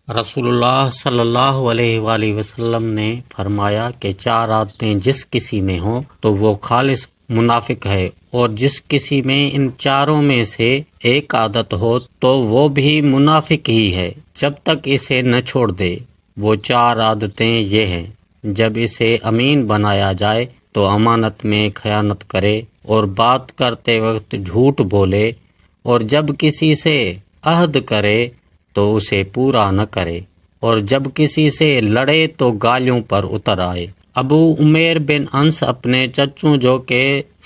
رسول اللہ صلی اللہ علیہ وآلہ وسلم نے فرمایا کہ 4 عادتیں جس کسی میں ہوں تو وہ خالص منافق ہے، اور جس کسی میں ان چاروں میں سے ایک عادت ہو تو وہ بھی منافق ہی ہے جب تک اسے نہ چھوڑ دے۔ وہ 4 عادتیں یہ ہیں: جب اسے امین بنایا جائے تو امانت میں خیانت کرے اور بات کرتے وقت جھوٹ بولے، اور جب کسی سے عہد کرے تو اسے پورا نہ کرے، اور جب کسی سے لڑے تو گالیوں پر اتر آئے۔ ابو عمیر بن انس اپنے چچوں جو کہ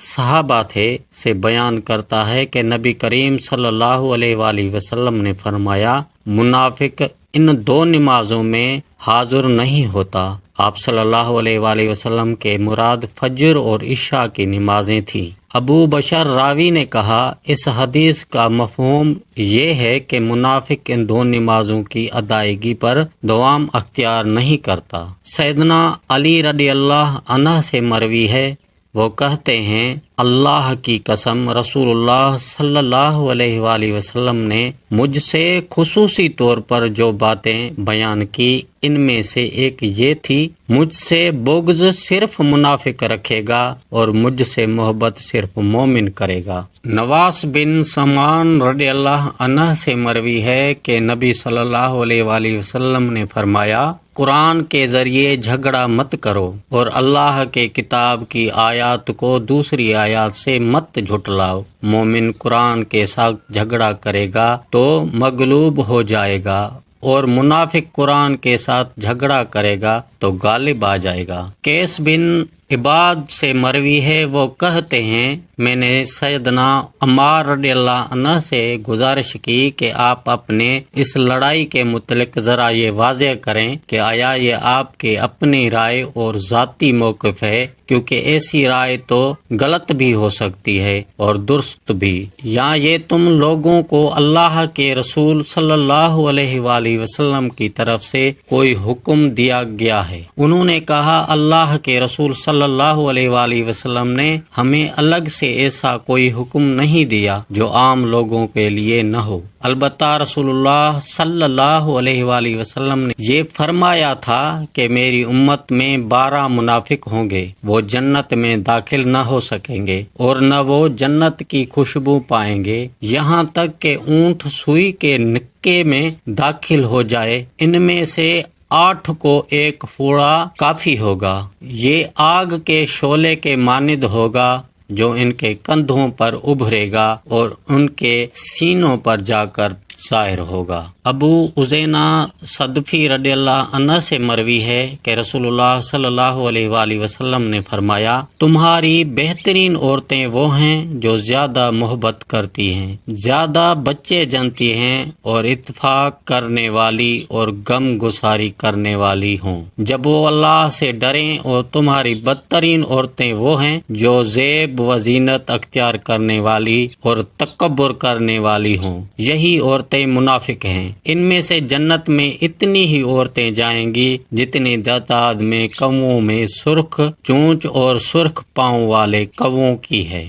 صحابہ تھے سے بیان کرتا ہے کہ نبی کریم صلی اللہ علیہ وآلہ وسلم نے فرمایا، منافق ان 2 نمازوں میں حاضر نہیں ہوتا۔ آپ صلی اللہ علیہ وآلہ وسلم کے مراد فجر اور عشاء کی نمازیں تھیں۔ ابو بشر راوی نے کہا، اس حدیث کا مفہوم یہ ہے کہ منافق ان 2 نمازوں کی ادائیگی پر دوام اختیار نہیں کرتا۔ سیدنا علی رضی اللہ عنہ سے مروی ہے، وہ کہتے ہیں، اللہ کی قسم رسول اللہ صلی اللہ علیہ وآلہ وسلم نے مجھ سے خصوصی طور پر جو باتیں بیان کی، ان میں سے ایک یہ تھی، مجھ سے بغض صرف منافق رکھے گا اور مجھ سے محبت صرف مومن کرے گا۔ نواس بن سمان رضی اللہ عنہ سے مروی ہے کہ نبی صلی اللہ علیہ وآلہ وسلم نے فرمایا، قرآن کے ذریعے جھگڑا مت کرو اور اللہ کے کتاب کی آیات کو دوسری آیات سے مت جھٹلاؤ۔ مومن قرآن کے ساتھ جھگڑا کرے گا تو مغلوب ہو جائے گا، اور منافق قرآن کے ساتھ جھگڑا کرے گا تو غالب آ جائے گا۔ قیس بن عباد سے مروی ہے، وہ کہتے ہیں، میں نے سیدنا عمار رضی اللہ عنہ سے گزارش کی کہ آپ اپنے اس لڑائی کے متعلق ذرا یہ واضح کریں کہ آیا یہ آپ کے اپنی رائے اور ذاتی موقف ہے، کیونکہ ایسی رائے تو غلط بھی ہو سکتی ہے اور درست بھی، یا یہ تم لوگوں کو اللہ کے رسول صلی اللہ علیہ وآلہ وسلم کی طرف سے کوئی حکم دیا گیا ہے؟ انہوں نے کہا، اللہ کے رسول صلی اللہ علیہ وآلہ وسلم نے ہمیں الگ سے ایسا کوئی حکم نہیں دیا جو عام لوگوں کے لیے نہ ہو، البتہ رسول اللہ صلی اللہ علیہ وآلہ وسلم نے یہ فرمایا تھا کہ میری امت میں 12 منافق ہوں گے، وہ جنت میں داخل نہ ہو سکیں گے اور نہ وہ جنت کی خوشبو پائیں گے یہاں تک کہ اونٹ سوئی کے نکے میں داخل ہو جائے۔ ان میں سے 8 کو ایک پھوڑا کافی ہوگا، یہ آگ کے شعلے کے مانند ہوگا جو ان کے کندھوں پر ابھرے گا اور ان کے سینوں پر جا کر ظاہر ہوگا۔ ابو عزینہ صدفی رضی اللہ عنہ سے مروی ہے کہ رسول اللہ صلی اللہ علیہ وآلہ وسلم نے فرمایا، تمہاری بہترین عورتیں وہ ہیں جو زیادہ محبت کرتی ہیں، زیادہ بچے جنتی ہیں اور اتفاق کرنے والی اور غم گساری کرنے والی ہوں۔ جب وہ اللہ سے ڈریں، اور تمہاری بدترین عورتیں وہ ہیں جو زیب و زینت اختیار کرنے والی اور تکبر کرنے والی ہوں، یہی عورتیں منافق ہیں۔ ان میں سے جنت میں اتنی ہی عورتیں جائیں گی جتنی تعداد میں کووں میں سرخ چونچ اور سرخ پاؤں والے کووں کی ہے۔